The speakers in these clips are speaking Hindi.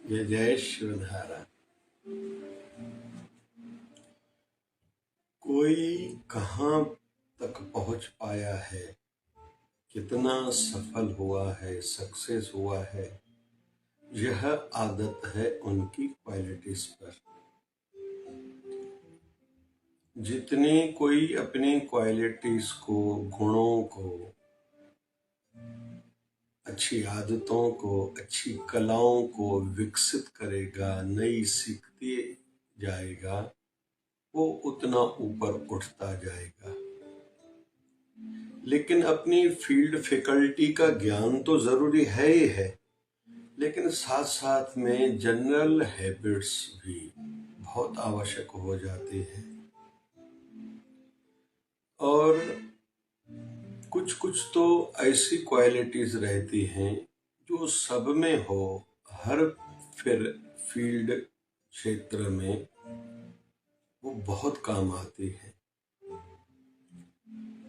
जय जय शिवधारा। कोई कहाँ तक पहुंच पाया है, कितना सफल हुआ है, सक्सेस हुआ है, यह आदत है उनकी क्वालिटीज पर। जितनी कोई अपनी क्वालिटीज को, गुणों को, अच्छी आदतों को, अच्छी कलाओं को विकसित करेगा, नई सीखते जाएगा, वो उतना ऊपर उठता जाएगा। लेकिन अपनी फील्ड फैकल्टी का ज्ञान तो जरूरी है ही है, लेकिन साथ साथ में जनरल हैबिट्स भी बहुत आवश्यक हो जाते हैं। और कुछ कुछ तो ऐसी क्वालिटीज रहती हैं जो सब में हो, हर फिर फील्ड क्षेत्र में वो बहुत काम आती है।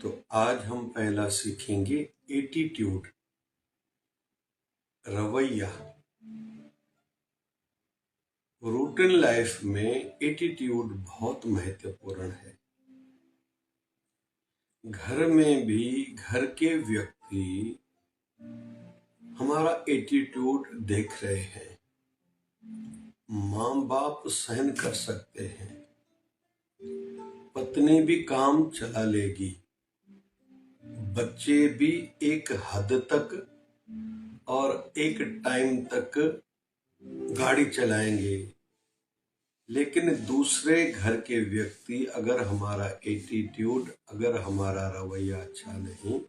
तो आज हम पहला सीखेंगे एटीट्यूड, रवैया। रूटीन लाइफ में एटीट्यूड बहुत महत्वपूर्ण है। घर में भी घर के व्यक्ति हमारा एटीट्यूड देख रहे हैं। माँ बाप सहन कर सकते हैं, पत्नी भी काम चला लेगी, बच्चे भी एक हद तक और एक टाइम तक गाड़ी चलाएंगे। लेकिन दूसरे घर के व्यक्ति, अगर हमारा एटीट्यूड, अगर हमारा रवैया अच्छा नहीं,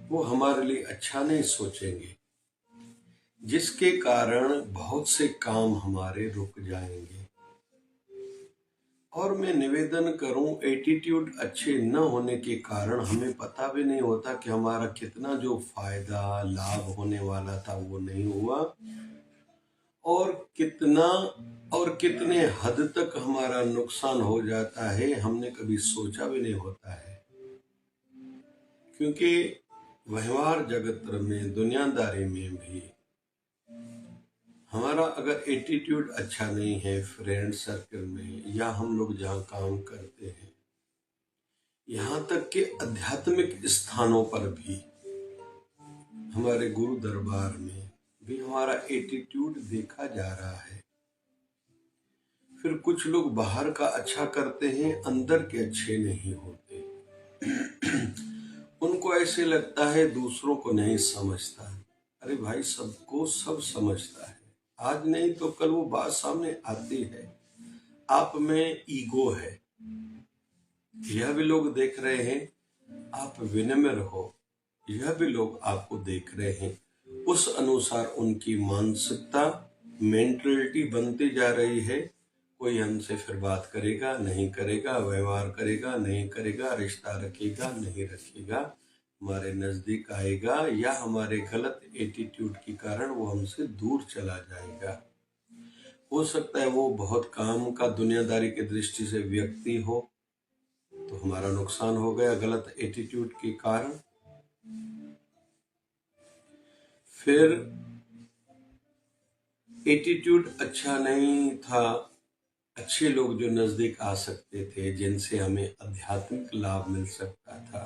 वो हमारे लिए अच्छा नहीं सोचेंगे, जिसके कारण बहुत से काम हमारे रुक जाएंगे। और मैं निवेदन करूं, एटीट्यूड अच्छे न होने के कारण हमें पता भी नहीं होता कि हमारा कितना जो फायदा लाभ होने वाला था वो नहीं हुआ, और कितने हद तक हमारा नुकसान हो जाता है, हमने कभी सोचा भी नहीं होता है। क्योंकि व्यवहार जगत में, दुनियादारी में भी हमारा अगर एटीट्यूड अच्छा नहीं है, फ्रेंड सर्कल में या हम लोग जहाँ काम करते हैं, यहाँ तक कि आध्यात्मिक स्थानों पर भी, हमारे गुरु दरबार में भी हमारा एटीट्यूड देखा जा रहा है। फिर कुछ लोग बाहर का अच्छा करते हैं, अंदर के अच्छे नहीं होते। उनको ऐसे लगता है दूसरों को नहीं समझता। अरे भाई, सबको सब समझता है, आज नहीं तो कल वो बात सामने आती है। आप में ईगो है, यह भी लोग देख रहे हैं। आप विनम्र हो, यह भी लोग आपको देख रहे हैं। उस अनुसार उनकी मानसिकता, मेंटलिटी बनती जा रही है। कोई हमसे फिर बात करेगा, नहीं करेगा, व्यवहार करेगा, नहीं करेगा, रिश्ता रखेगा, नहीं रखेगा, हमारे नजदीक आएगा, या हमारे गलत एटीट्यूड के कारण वो हमसे दूर चला जाएगा। हो सकता है वो बहुत काम का, दुनियादारी की दृष्टि से व्यक्ति हो, तो हमारा नुकसान हो गया गलत एटीट्यूड के कारण। फिर एटीट्यूड अच्छा नहीं था, अच्छे लोग जो नजदीक आ सकते थे, जिनसे हमें आध्यात्मिक लाभ मिल सकता था,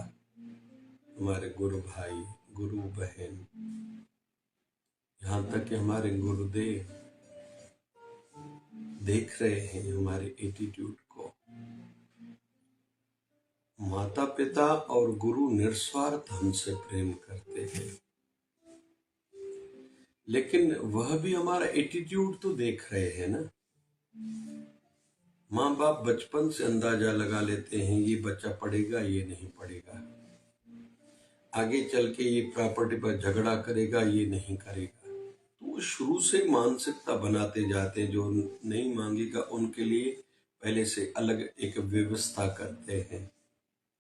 हमारे गुरु भाई, गुरु बहन, यहाँ तक कि हमारे गुरुदेव देख रहे हैं हमारे एटीट्यूड को। माता पिता और गुरु निस्वार्थ हमसे प्रेम करते हैं, लेकिन वह भी हमारा एटीट्यूड तो देख रहे हैं ना। माँ बाप बचपन से अंदाजा लगा लेते हैं, ये बच्चा पढ़ेगा, ये नहीं पढ़ेगा, आगे चल के ये प्रॉपर्टी पर झगड़ा करेगा, ये नहीं करेगा। तो वो शुरू से मानसिकता बनाते जाते हैं। जो नहीं मांगेगा उनके लिए पहले से अलग एक व्यवस्था करते हैं,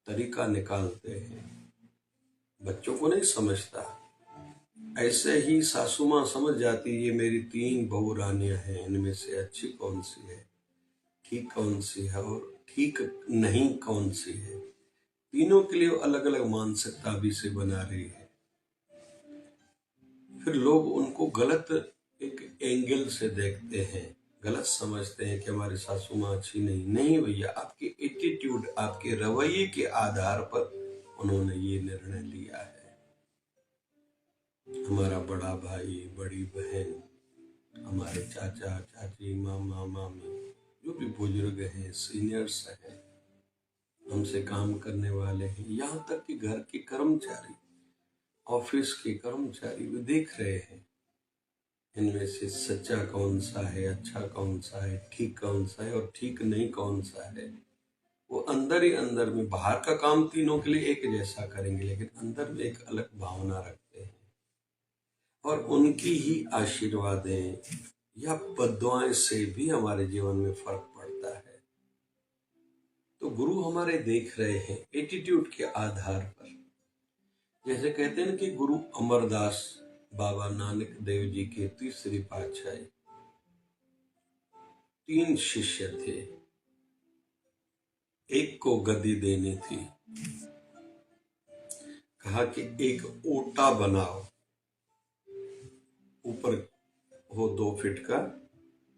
तरीका निकालते हैं। बच्चों को नहीं समझता। ऐसे ही सासू माँ समझ जाती, ये मेरी 3 बहू रानियां हैं, इनमें से अच्छी कौन सी है, ठीक कौन सी है और ठीक नहीं कौन सी है। तीनों के लिए अलग अलग मानसिकता भी से बना रही है। फिर लोग उनको गलत एक एंगल से देखते हैं, गलत समझते हैं कि हमारी सासू माँ अच्छी नहीं भैया, आपके एटीट्यूड, आपके रवैये के आधार पर उन्होंने ये निर्णय लिया है। हमारा बड़ा भाई, बड़ी बहन, हमारे चाचा चाची, मामा मामी, जो भी बुजुर्ग हैं, सीनियर्स हैं, हमसे काम करने वाले हैं, यहाँ तक कि घर के कर्मचारी, ऑफिस के कर्मचारी भी देख रहे हैं इनमें से सच्चा कौन सा है, अच्छा कौन सा है, ठीक कौन सा है और ठीक नहीं कौन सा है। वो अंदर ही अंदर में, बाहर का काम तीनों के लिए एक जैसा करेंगे, लेकिन अंदर में एक अलग भावना रखते हैं। और उनकी ही आशीर्वादें या बद्दुआएं से भी हमारे जीवन में फर्क पड़ता है। तो गुरु हमारे देख रहे हैं एटीट्यूड के आधार पर। जैसे कहते हैं कि गुरु अमरदास बाबा नानक देव जी के तीसरी पातशाही, 3 शिष्य थे, एक को गद्दी देनी थी, कहा कि एक ओटा बनाओ, ऊपर हो 2 फीट का,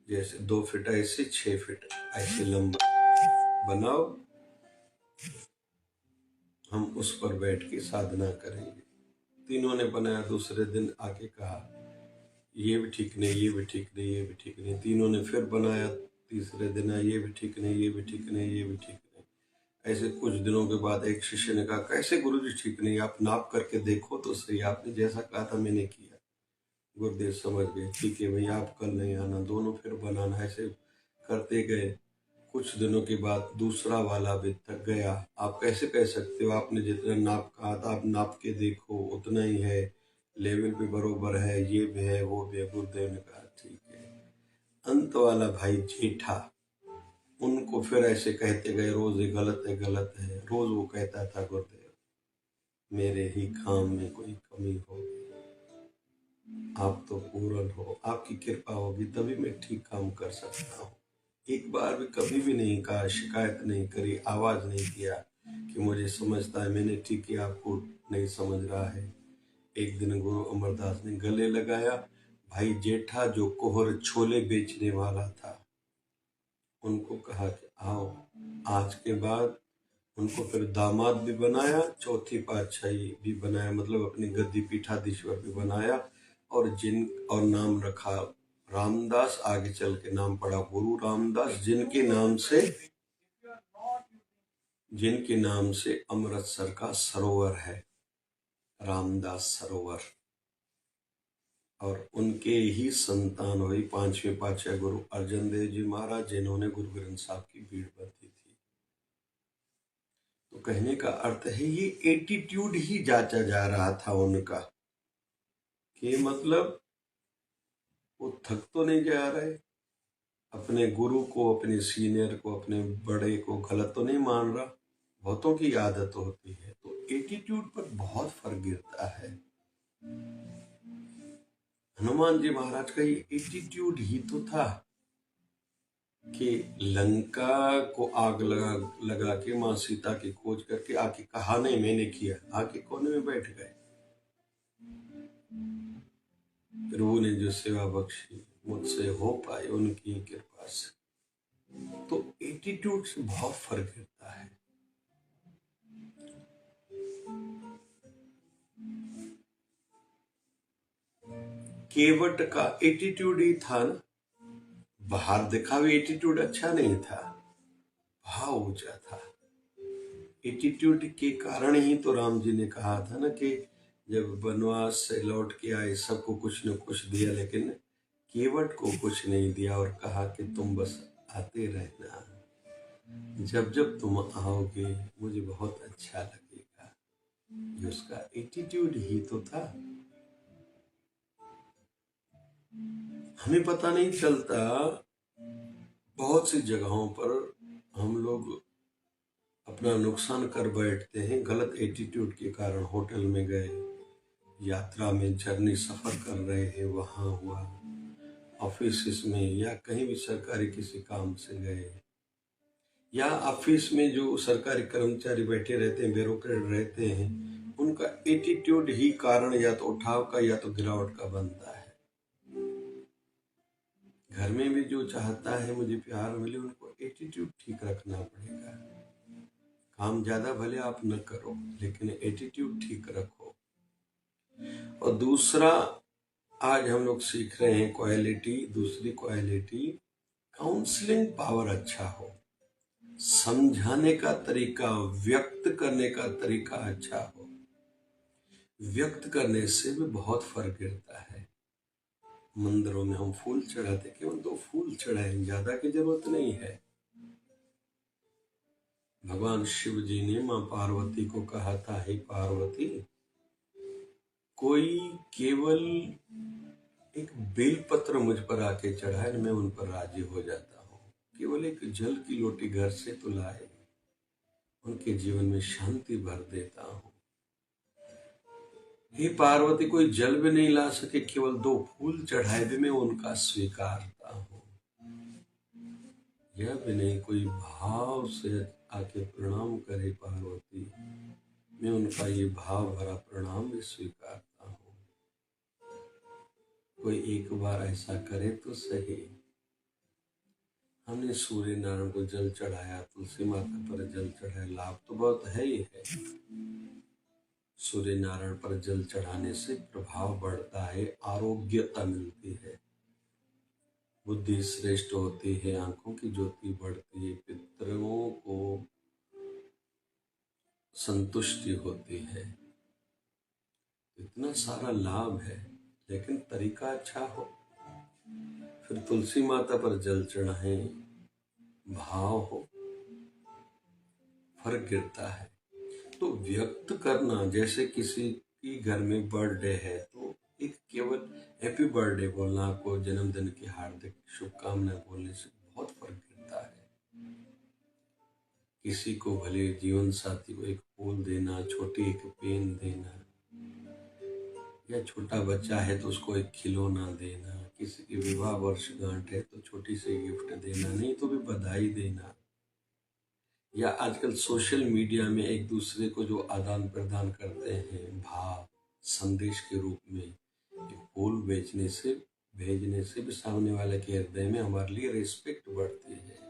जैसे 2 फीट ऐसे 6 फीट ऐसे लंबा बनाओ, हम उस पर बैठ के साधना करेंगे। तीनों ने बनाया। दूसरे दिन आके कहा ये भी ठीक नहीं, ये भी ठीक नहीं, ये भी ठीक नहीं। तीनों ने फिर बनाया। तीसरे दिन ये भी ठीक नहीं, ये भी ठीक नहीं, ये भी ठीक नहीं। ऐसे कुछ दिनों के बाद एक शिष्य ने कहा कैसे गुरुजी ठीक नहीं, आप नाप करके देखो तो सही, आपने जैसा कहा था मैंने किया। गुरुदेव समझ गए, ठीक है भैया आप कल नहीं आना, दोनों फिर बनाना। ऐसे करते गए। कुछ दिनों के बाद दूसरा वाला भी थक गया। आप कैसे कह सकते हो, आपने जितना नाप कहा था आप नाप के देखो, उतना ही है, लेवल भी बरोबर है, ये भी है वो भी है। गुरुदेव ने कहा ठीक है। अंत वाला भाई जेठा, उनको फिर ऐसे कहते गए, रोज ये गलत है गलत है। रोज वो कहता था गुरुदेव मेरे ही काम में कोई कमी होगी, आप तो पूर्ण हो, आपकी कृपा होगी तभी मैं ठीक काम कर सकता हूँ। एक बार भी कभी भी नहीं कहा, शिकायत नहीं करी, आवाज नहीं किया कि मुझे समझता है मैंने ठीक किया, आपको नहीं समझ रहा है। एक दिन गुरु अमरदास ने गले लगाया। भाई जेठा जो कोहर छोले बेचने वाला था, उनको कहा कि आओ। आज के बाद उनको फिर दामाद भी बनाया, चौथी पातशाही भी बनाया, मतलब अपनी गद्दी पीठाधीश्वर भी बनाया। और नाम रखा रामदास। आगे चल के नाम पड़ा गुरु रामदास, जिनके नाम से अमृतसर का सरोवर है, रामदास सरोवर। और उनके ही संतान हुई 5वें पातशाह गुरु अर्जन देव जी महाराज, जिन्होंने गुरु ग्रंथ साहब की भीड़ बंधी थी। तो कहने का अर्थ है ये एटीट्यूड ही जांचा जा रहा था उनका, कि मतलब वो थक तो नहीं जा रहे, अपने गुरु को, अपने सीनियर को, अपने बड़े को गलत तो नहीं मान रहा। बहुतों की आदत होती है, तो एटीट्यूड पर बहुत फर्क गिरता है। हनुमान जी महाराज का ये एटीट्यूड ही तो था कि लंका को आग लगा के माँ सीता की खोज करके आके कहा नहीं मैंने किया, आके कोने में बैठ गए। प्रभु ने जो सेवा बख्शी मुझसे हो पाए उनकी कृपा से। तो एटीट्यूड से बहुत फर्क गिरता है। केवट का एटीट्यूड ही था ना, बाहर दिखावे एटीट्यूड अच्छा नहीं था, भाव ऊंचा था। एटीट्यूड के कारण ही तो राम जी ने कहा था ना कि जब वनवास से लौट के आए सबको कुछ न कुछ दिया, लेकिन केवट को कुछ नहीं दिया और कहा कि तुम बस आते रहना, जब जब तुम आओगे मुझे बहुत अच्छा लगेगा। ये उसका एटीट्यूड ही तो था। हमें पता नहीं चलता, बहुत सी जगहों पर हम लोग अपना नुकसान कर बैठते हैं गलत एटीट्यूड के कारण। होटल में गए, यात्रा में जर्नी सफर कर रहे हैं, वहां हुआ, ऑफिस में या कहीं भी सरकारी किसी काम से गए, या ऑफिस में जो सरकारी कर्मचारी बैठे रहते हैं, ब्यूरोक्रेट रहते हैं, उनके उनका एटीट्यूड ही कारण या तो उठाव का या तो गिरावट का बनता है। घर में भी जो चाहता है मुझे प्यार मिले, उनको एटीट्यूड ठीक रखना पड़ेगा। काम ज्यादा भले आप न करो, लेकिन एटीट्यूड ठीक रखो। और दूसरा, आज हम लोग सीख रहे हैं क्वालिटी, दूसरी क्वालिटी, काउंसलिंग पावर अच्छा हो, समझाने का तरीका, व्यक्त करने का तरीका अच्छा हो। व्यक्त करने से भी बहुत फर्क गिरता है। मंदिरों में हम फूल चढ़ाते, केवल 2 फूल चढ़ाए, ज्यादा की जरूरत नहीं है। भगवान शिव जी ने मां पार्वती को कहा था, हे पार्वती, कोई केवल एक बेलपत्र मुझ पर आके चढ़ाए, मैं उन पर राजी हो जाता हूँ। केवल एक जल की लोटी घर से तो लाए, उनके जीवन में शांति भर देता हूँ। हे पार्वती, कोई जल भी नहीं ला सके, केवल 2 फूल चढ़ाए भी मैं उनका स्वीकारता हूँ। यह भी नहीं कोई भाव से आके प्रणाम करे पार्वती, मैं उनका ये भाव भरा प्रणाम भी स्वीकारता हूँ। कोई एक बार ऐसा करे तो सही। हमने सूर्य नारायण को जल चढ़ाया, तुलसी माता पर जल चढ़ाया, लाभ तो बहुत है ही है। सूर्य नारायण पर जल चढ़ाने से प्रभाव बढ़ता है, आरोग्यता मिलती है, बुद्धि श्रेष्ठ होती है, आंखों की ज्योति बढ़ती है, पितरों को संतुष्टि होती है। इतना सारा लाभ है, लेकिन तरीका अच्छा हो। फिर तुलसी माता पर जल चढ़ाएं, भाव हो, फर्क गिरता है। तो व्यक्त करना, जैसे किसी की घर में बर्थडे है तो एक केवल हैप्पी बर्थडे बोलना, आपको जन्मदिन की हार्दिक शुभकामनाएं बोलने से बहुत फर्क गिरता है। किसी को भले जीवन साथी को एक फूल देना, छोटी एक पेन देना, या छोटा बच्चा है तो उसको एक खिलौना देना, किसी की विवाह वर्षगांठ है तो छोटी सी गिफ्ट देना, नहीं तो भी बधाई देना, या आजकल सोशल मीडिया में एक दूसरे को जो आदान प्रदान करते हैं भाव संदेश के रूप में, एक फूल भेजने से भी सामने वाले के हृदय में हमारे लिए रिस्पेक्ट बढ़ती है।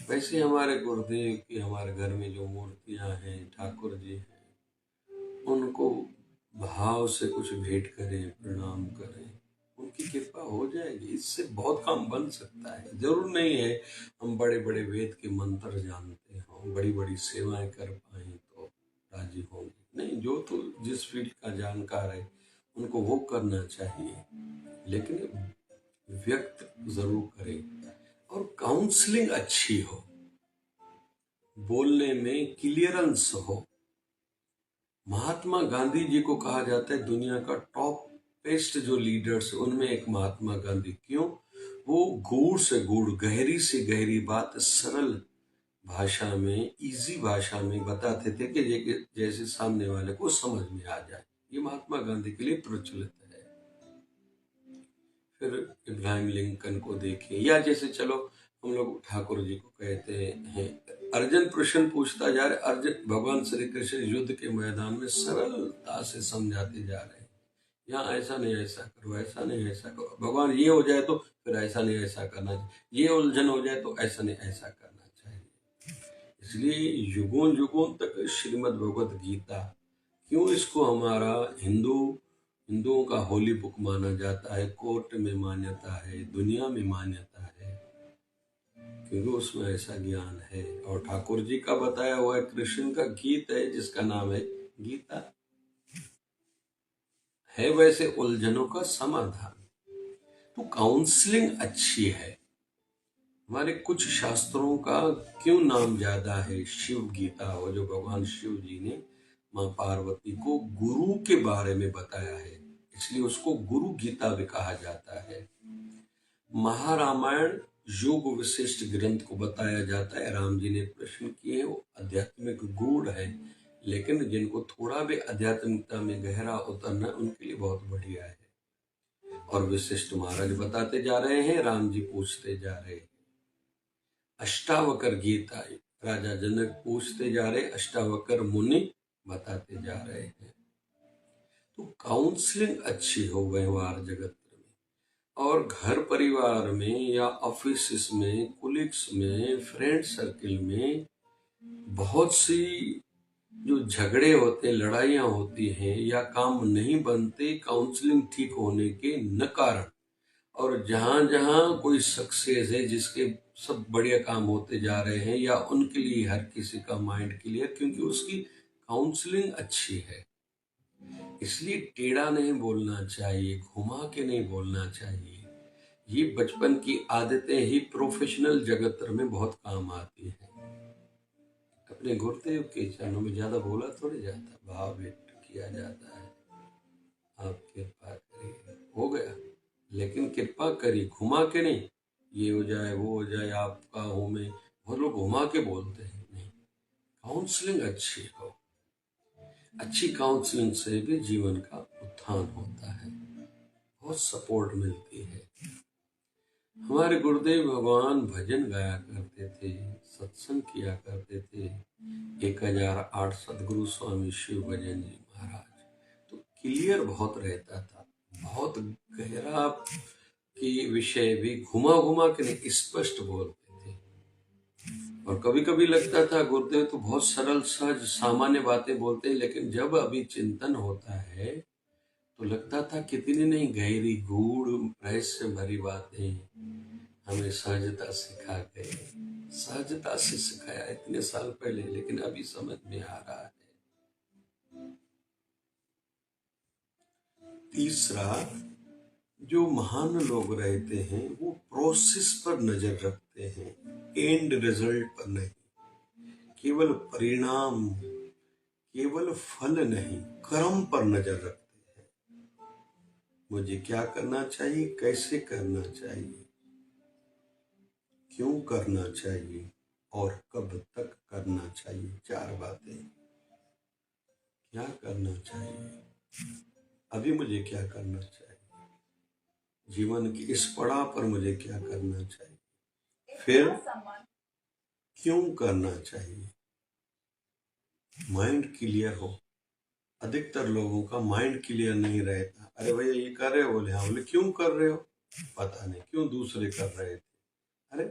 वैसे हमारे गुरुदेव की, हमारे घर में जो मूर्तियां हैं, ठाकुर जी हैं, उनको भाव से कुछ भेंट करें, प्रणाम करें, उनकी कृपा हो जाएगी। इससे बहुत काम बन सकता है। जरूर नहीं है हम बड़े बड़े वेद के मंत्र जानते हों, बड़ी बड़ी सेवाएं कर पाए तो राजी होंगे, नहीं। जो तो जिस फील्ड का जानकार है उनको वो करना चाहिए, लेकिन व्यक्त जरूर करें और काउंसलिंग अच्छी हो, बोलने में क्लियरेंस हो। महात्मा गांधी जी को कहा जाता है दुनिया का टॉप बेस्ट जो लीडर्स, उनमें एक महात्मा गांधी। क्यों? वो गूढ़ से गूढ़, गहरी से गहरी बात सरल भाषा में, इजी भाषा में बताते थे कि जैसे सामने वाले को समझ में आ जाए। ये महात्मा गांधी के लिए प्रचलित है। फिर इब्राहिम लिंकन को देखें, या जैसे चलो हम लोग ठाकुर जी को कहते हैं। अर्जुन प्रश्न पूछता जा रहा है, अर्जुन भगवान श्री कृष्ण युद्ध के मैदान में सरलता से समझाते जा रहे हैं, यहाँ ऐसा नहीं ऐसा करो, ऐसा नहीं ऐसा करो, भगवान ये हो जाए तो फिर ऐसा नहीं ऐसा करना चाहिए, ये उलझन हो जाए तो ऐसा नहीं ऐसा करना चाहिए। इसलिए युगों युगों तक श्रीमद् भगवत गीता, क्यों इसको हमारा हिंदुओं का होली बुक माना जाता है, कोर्ट में मान्यता है, दुनिया में मान्यता है, क्योंकि उसमें ऐसा ज्ञान है। और ठाकुर जी का बताया हुआ है, कृष्ण का गीत है जिसका नाम है गीता, है वैसे उलझनों का समाधान। तो काउंसलिंग अच्छी है। हमारे कुछ शास्त्रों का क्यों नाम ज्यादा है? शिव गीता हो, जो भगवान शिव जी ने मां पार्वती को गुरु के बारे में बताया है, इसलिए उसको गुरु गीता भी कहा जाता है। महारामायण योग विशिष्ट ग्रंथ को बताया जाता है। राम जी ने प्रश्न किए, वो आध्यात्मिक गूढ़ है, लेकिन जिनको थोड़ा भी आध्यात्मिकता में गहरा उतरना, उनके लिए बहुत बढ़िया है। और विशिष्ट महाराज बताते जा रहे हैं, राम जी पूछते जा रहे हैं। अष्टावकर गीता, राजा जनक पूछते जा रहे, अष्टावकर मुनि बताते जा रहे हैं। तो काउंसलिंग अच्छी हो व्यवहार जगत में, और घर परिवार में या ऑफिस में, कुलीग्स में, फ्रेंड सर्किल में बहुत सी जो झगड़े होते, लड़ाइयाँ होती हैं या काम नहीं बनते काउंसलिंग ठीक होने के न कारण। और जहाँ जहाँ कोई सक्सेस है, जिसके सब बढ़िया काम होते जा रहे हैं, या उनके लिए हर किसी का माइंड क्लियर, क्योंकि उसकी काउंसलिंग अच्छी है। इसलिए टेढ़ा नहीं बोलना चाहिए, घुमा के नहीं बोलना चाहिए। ये बचपन की आदतें ही प्रोफेशनल जगत में बहुत काम आती हैं। अपने गुरुदेव के चरणों में ज्यादा बोला थोड़ी जाता, भाव व्यक्त किया जाता है, आप कृपा करिए, हो गया। लेकिन कृपा करी, घुमा के नहीं, ये हो जाए वो हो जाए, आपका हूं मैं, बहुत लोग घुमा के बोलते हैं। नहीं, काउंसलिंग अच्छी हो। अच्छी काउंसलिंग से भी जीवन का उत्थान होता है, बहुत सपोर्ट मिलती है। हमारे गुरुदेव भगवान भजन गाया करते थे, सत्संग किया करते थे। 1008 सदगुरु स्वामी शिव भजन जी महाराज, तो क्लियर बहुत रहता था, बहुत गहरा की विषय भी घुमा घुमा के नहीं, स्पष्ट बोलते थे। और कभी कभी लगता था गुरुदेव तो बहुत सरल सहज सामान्य बातें बोलते हैं, लेकिन जब अभी चिंतन होता है तो लगता था कितनी नहीं गहरी गूढ़ रहस्य भरी बातें हमें सहजता सिखा गए। सहजता से सिखाया इतने साल पहले, लेकिन अभी समझ में आ रहा है। तीसरा, जो महान लोग रहते हैं वो प्रोसेस पर नजर रखते हैं, एंड रिजल्ट पर नहीं। केवल परिणाम, केवल फल नहीं, कर्म पर नजर रखते हैं। मुझे क्या करना चाहिए, कैसे करना चाहिए, क्यों करना चाहिए, और कब तक करना चाहिए। 4 बातें। क्या करना चाहिए, अभी मुझे क्या करना चाहिए, जीवन की इस पड़ाव पर मुझे क्या करना चाहिए, फिर क्यों करना चाहिए। माइंड क्लियर हो। अधिकतर लोगों का माइंड क्लियर नहीं रहता। अरे भैया ये कर रहे हो, बोले हाँ, बोले क्यों कर रहे हो, पता नहीं क्यों दूसरे कर रहे थे। अरे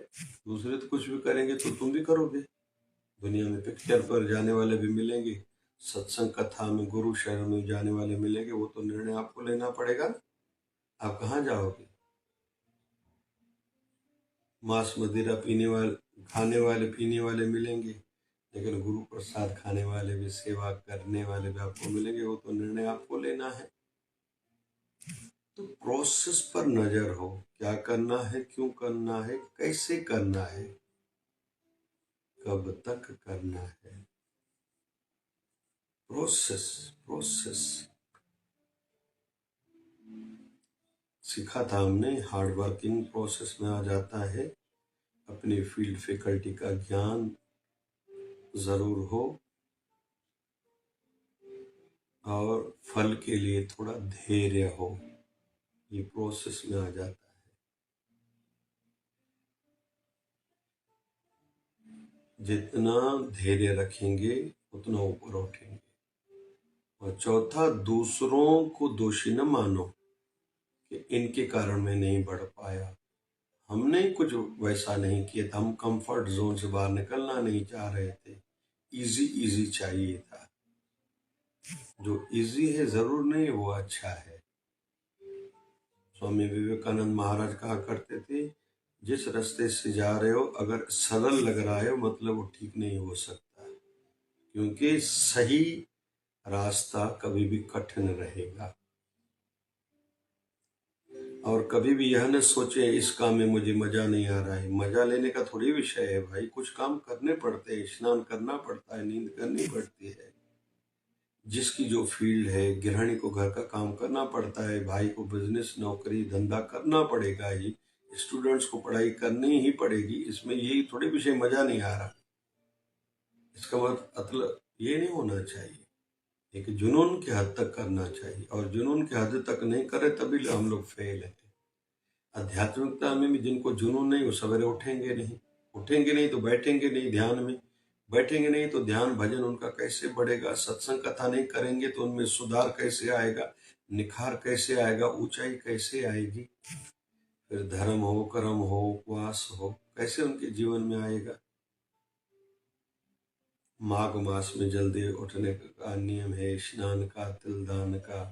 दूसरे तो कुछ भी करेंगे तो तुम भी करोगे। दुनिया में पिक्चर पर जाने वाले भी मिलेंगे, सत्संग कथा में गुरु शरण में जाने वाले मिलेंगे, वो तो निर्णय आपको लेना पड़ेगा ना, आप कहाँ जाओगे। मांस मदिरा पीने वाले, खाने वाले, पीने वाले मिलेंगे, लेकिन गुरु प्रसाद खाने वाले भी, सेवा करने वाले भी आपको मिलेंगे, वो तो निर्णय आपको लेना है। तो प्रोसेस पर नजर हो, क्या करना है, क्यों करना है, कैसे करना है, कब तक करना है। प्रोसेस, प्रोसेस सीखा था हमने, हार्ड वर्किंग प्रोसेस में आ जाता है। अपनी फील्ड फैकल्टी का ज्ञान जरूर हो, और फल के लिए थोड़ा धैर्य हो, ये प्रोसेस में आ जाता है। जितना धैर्य रखेंगे उतना ऊपर उठेंगे। और चौथा, दूसरों को दोषी न मानो कि इनके कारण मैं नहीं बढ़ पाया। हमने कुछ वैसा नहीं किया था, हम कंफर्ट जोन से बाहर निकलना नहीं चाह रहे थे, इजी इजी चाहिए था। जो इजी है जरूर नहीं वो अच्छा है। स्वामी विवेकानंद महाराज कहा करते थे, जिस रास्ते से जा रहे हो अगर सरल लग रहा है मतलब वो ठीक नहीं हो सकता, क्योंकि सही रास्ता कभी भी कठिन रहेगा। और कभी भी यह न सोचे इस काम में मुझे मजा नहीं आ रहा है। मजा लेने का थोड़ी विषय है भाई, कुछ काम करने पड़ते हैं, स्नान करना पड़ता है, नींद करनी पड़ती है। जिसकी जो फील्ड है, गृहिणी को घर का काम करना पड़ता है, भाई को बिजनेस नौकरी धंधा करना पड़ेगा ही, स्टूडेंट्स को पढ़ाई करनी ही पड़ेगी। इसमें यही थोड़ी विषय मजा नहीं आ रहा, इसका मतलब ये नहीं होना चाहिए। एक जुनून के हद तक करना चाहिए, और जुनून के हद तक नहीं करे तभी हम लोग फेल है। आध्यात्मिकता में भी जिनको जुनून नहीं, वो सवेरे उठेंगे नहीं, उठेंगे नहीं तो बैठेंगे नहीं ध्यान में, बैठेंगे नहीं तो ध्यान भजन उनका कैसे बढ़ेगा, सत्संग कथा नहीं करेंगे तो उनमें सुधार कैसे आएगा। निखार कैसे आएगा, ऊंचाई कैसे आएगी, फिर धर्म हो, कर्म हो, उपवास हो, कैसे उनके जीवन में आएगा। माघ मास में जल्दी उठने का नियम है, स्नान का, तिलदान का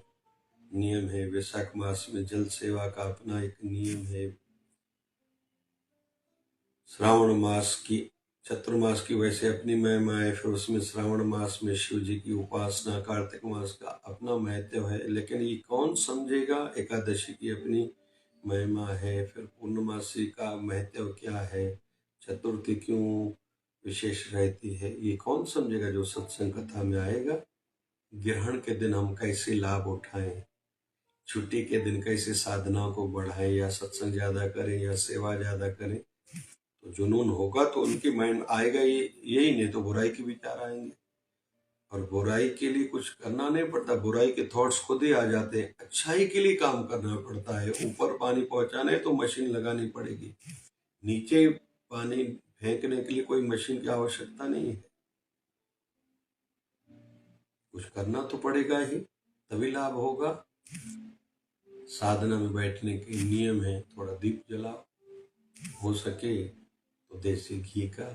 नियम है। वैशाख मास में जल सेवा का अपना एक नियम है। श्रावण मास की, चतुर्मास की वैसे अपनी महिमा है, फिर उसमें श्रावण मास में शिव जी की उपासना, कार्तिक मास का अपना महत्व है। लेकिन ये कौन समझेगा, एकादशी की अपनी महिमा है, फिर पूर्णमासी का महत्व क्या है, चतुर्थी क्यों विशेष रहती है, ये कौन समझेगा जो सत्संग कथा में आएगा। ग्रहण के दिन हम कैसे लाभ उठाएं, छुट्टी के दिन कैसे साधना को बढ़ाएं, या सत्संग ज्यादा करें या सेवा ज्यादा करें, तो जुनून होगा तो उनकी माइंड आएगा ये, यही नहीं तो बुराई के विचार आएंगे। और बुराई के लिए कुछ करना नहीं पड़ता, बुराई के थॉट्स खुद ही आ जाते हैं। अच्छाई के लिए काम करना पड़ता है। ऊपर पानी पहुंचाने तो मशीन लगानी पड़ेगी, नीचे पानी फेंकने के लिए कोई मशीन की आवश्यकता नहीं है। कुछ करना तो पड़ेगा ही, तभी लाभ होगा। साधना में बैठने के नियम है, थोड़ा दीप जलाओ, हो सके तो देसी घी का।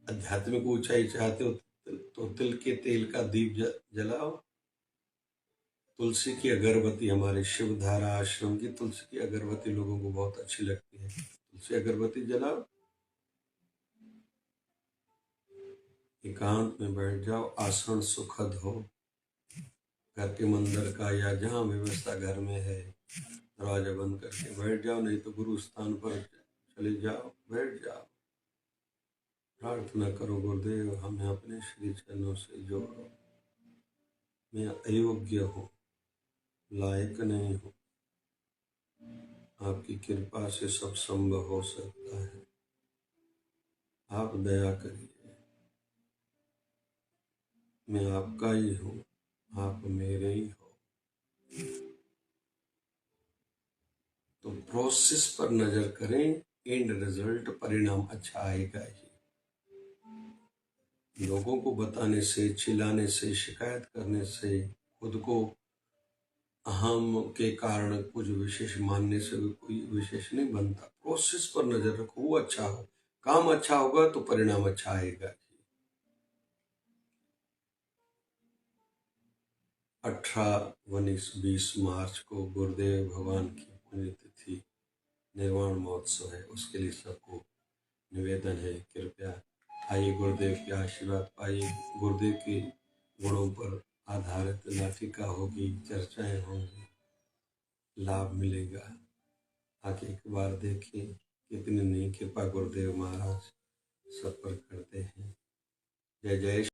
आध्यात्मिक ऊंचाई चाहते हो तो तिल के तेल का दीप जलाओ। तुलसी की अगरबत्ती, हमारे शिवधारा आश्रम की तुलसी की अगरबत्ती लोगों को बहुत अच्छी लगती है, तुलसी अगरबत्ती जलाओ। एकांत में बैठ जाओ, आसन सुखद हो, घर के मंदिर का या जहाँ व्यवस्था घर में है, दरवाजा बंद करके बैठ जाओ, नहीं तो गुरु स्थान पर चले जाओ, बैठ जाओ, प्रार्थना करो, गुरुदेव हमें अपने श्री चरणों से जोड़ो, मैं अयोग्य हूँ, लायक नहीं हूँ, आपकी कृपा से सब संभव हो सकता है, आप दया करिए, मैं आपका ही हूँ, आप मेरे ही हो। तो प्रोसेस पर नजर करें, एंड रिजल्ट परिणाम अच्छा आएगा ही। लोगों को बताने से, चिल्लाने से, शिकायत करने से, खुद को अहम के कारण कुछ विशेष मानने से कोई विशेष नहीं बनता। प्रोसेस पर नजर रखो, वो अच्छा हो, काम अच्छा होगा तो परिणाम अच्छा आएगा। 18-19-20 मार्च को गुरुदेव भगवान की पुण्यतिथि निर्वाण महोत्सव है। उसके लिए सबको निवेदन है, कृपया आइए, गुरुदेव के आशीर्वाद पाइए। गुरुदेव के गुणों पर आधारित नाटिका होगी, चर्चाएं होंगी, लाभ मिलेगा। आके एक बार देखिए कितनी नहीं कृपा गुरुदेव महाराज सब पर करते हैं। जय जय